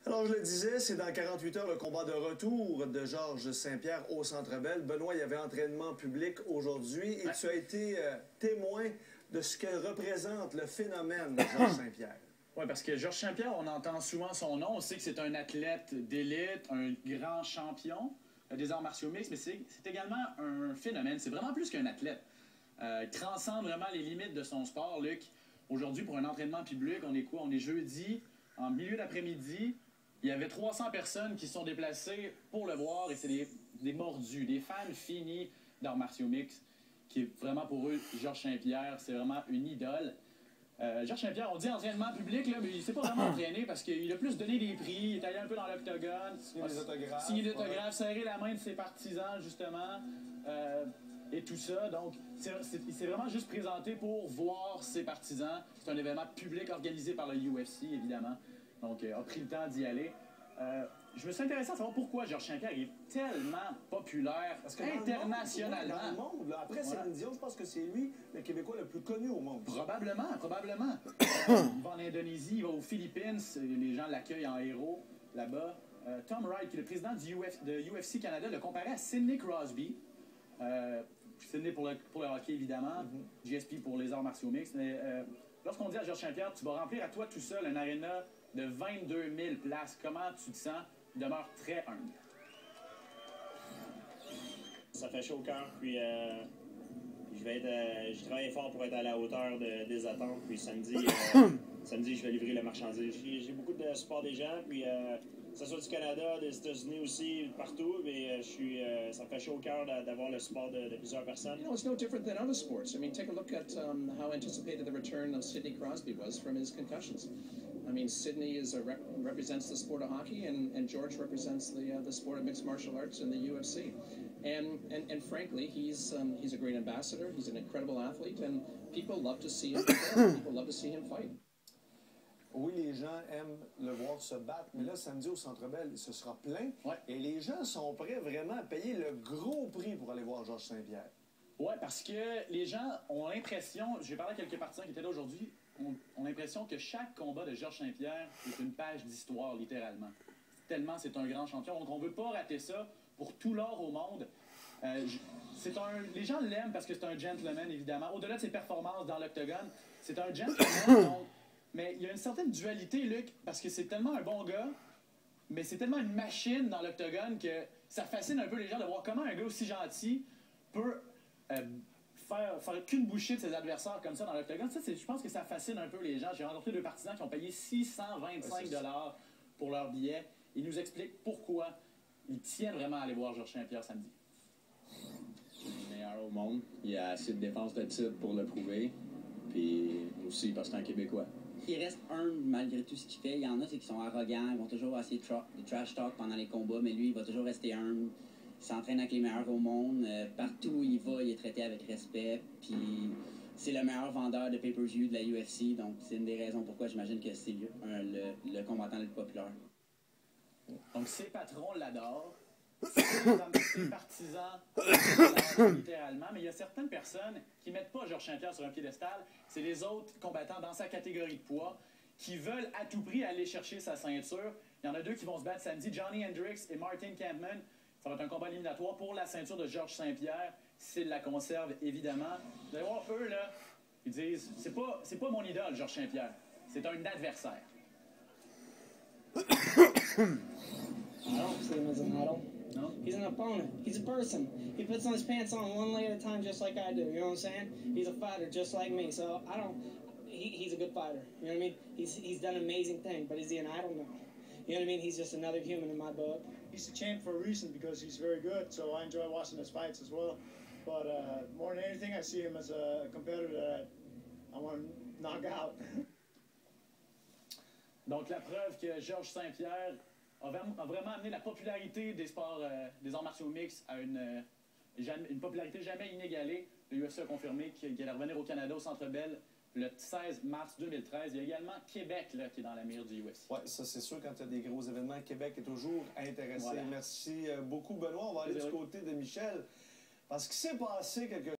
Alors, je le disais, c'est dans 48 heures le combat de retour de Georges Saint-Pierre au Centre Bell. Benoît, il y avait entraînement public aujourd'hui et tu as été témoin de ce que représente le phénomène de Georges Saint-Pierre. Oui, parce que Georges Saint-Pierre, on entend souvent son nom. On sait que c'est un athlète d'élite, un grand champion des arts martiaux mixtes, mais c'est également un phénomène. C'est vraiment plus qu'un athlète. Il transcende vraiment les limites de son sport, Luc. Aujourd'hui, pour un entraînement public, on est quoi? On est jeudi, en milieu d'après-midi. Il y avait 300 personnes qui se sont déplacées pour le voir et c'est des mordus, des fans finis d'arts martiaux mixtes, qui est vraiment pour eux, Georges Saint-Pierre, c'est vraiment une idole. Georges Saint-Pierre, on dit entraînement public, là, mais il ne s'est pas vraiment entraîné parce qu'il a plus donné des prix, il est allé un peu dans l'octogone, signé des autographes, serré la main de ses partisans, justement, et tout ça. Donc, il s'est vraiment juste présenté pour voir ses partisans. C'est un événement public organisé par le UFC, évidemment. Donc, a pris le temps d'y aller. Je me suis intéressé à savoir pourquoi Georges Saint-Pierre est tellement populaire parce que internationalement. Dans le monde, là, après Céline Dion, je pense que c'est lui, le Québécois le plus connu au monde. Probablement. Il va en Indonésie, il va aux Philippines, les gens l'accueillent en héros là-bas. Tom Wright, qui est le président de UFC Canada, le comparait à Sidney Crosby. Sidney pour le hockey, évidemment. GSP pour les arts martiaux mixtes. Mais lorsqu'on dit à Georges Saint-Pierre, tu vas remplir à toi tout seul un aréna de 22 000 places. Comment tu te sens? Il demeure très humble. Ça fait chaud au cœur, puis je travaille fort pour être à la hauteur des attentes, puis samedi, je vais livrer la marchandise. J'ai beaucoup de support des gens, puis que ce soit du Canada, des États-Unis aussi, partout, mais ça fait chaud au cœur d'avoir le support de plusieurs personnes. You know, it's no different than other sports. I mean, take a look at how anticipated the return of Sidney Crosby was from his concussions. I mean, Sidney represents the sport of hockey, and George represents the sport of mixed martial arts in the UFC. And frankly, he's a great ambassador. He's an incredible athlete, and people love to see him perform. People love to see him fight. Oui, les gens aiment le voir se battre, mais là, samedi au Centre Bell, ce sera plein. Ouais. Et les gens sont prêts vraiment à payer le gros prix pour aller voir Georges Saint-Pierre. Oui, parce que les gens ont l'impression, j'ai parlé à quelques partisans qui étaient là aujourd'hui, ont l'impression que chaque combat de Georges Saint-Pierre est une page d'histoire, littéralement. Tellement c'est un grand champion. Donc on ne veut pas rater ça pour tout l'or au monde. Les gens l'aiment parce que c'est un gentleman, évidemment. Au-delà de ses performances dans l'octogone, c'est un gentleman. Donc, mais il y a une certaine dualité, Luc, parce que c'est tellement un bon gars, mais c'est tellement une machine dans l'octogone que ça fascine un peu les gens de voir comment un gars aussi gentil peut faire qu'une bouchée de ses adversaires comme ça dans l'octogone. Je pense que ça fascine un peu les gens. J'ai rencontré deux partisans qui ont payé 625 $ pour leur billet. Ils nous expliquent pourquoi ils tiennent vraiment à aller voir Georges Saint-Pierre samedi. Le meilleur au monde. Il y a assez de défense de titre pour le prouver. Puis aussi parce que c'est un Québécois. Il reste humble malgré tout ce qu'il fait. Il y en a, c'est qui sont arrogants, ils vont toujours essayer de trash talk pendant les combats, mais lui, il va toujours rester humble. Il s'entraîne avec les meilleurs au monde. Partout où il va, il est traité avec respect. Puis c'est le meilleur vendeur de pay-per-view de la UFC, donc c'est une des raisons pourquoi j'imagine que c'est le combattant le plus populaire. Donc ses patrons l'adorent. Ses partisans l'adorent littéralement, mais il y a certaines personnes qui ne mettent pas Georges Saint-Pierre sur un piédestal. C'est les autres combattants dans sa catégorie de poids qui veulent à tout prix aller chercher sa ceinture. Il y en a deux qui vont se battre samedi, Johnny Hendricks et Martin Kampmann. Ça va être un combat éliminatoire pour la ceinture de Georges Saint-Pierre, s'il la conserve, évidemment. Vous allez voir, eux, là, ils disent, c'est pas mon idole, Georges Saint-Pierre. C'est un adversaire. I don't see him as an idol. No? He's an opponent. He's a person. He puts on his pants on one leg at a time just like I do. You know what I'm saying? He's a fighter just like me. So I don't... He's a good fighter. You know what I mean? He's done an amazing thing, but is he an idol? No. You know what I mean? He's just another human in my book. He's a champ for a reason because he's very good, so I enjoy watching his fights as well. But more than anything, I see him as a competitor that I want to knock out. Donc la preuve que Georges Saint-Pierre a vraiment amené la popularité des sports, des arts martiaux mixtes à une popularité jamais inégalée. Le UFC a confirmé qu'il allait revenir au Canada, au Centre Bell, le 16 mars 2013. Il y a également Québec là, qui est dans la mire du UFC. Oui, ça c'est sûr, quand il y a des gros événements, Québec est toujours intéressé. Voilà. Merci beaucoup, Benoît. On va aller du côté de Michel, parce qu'il s'est passé quelque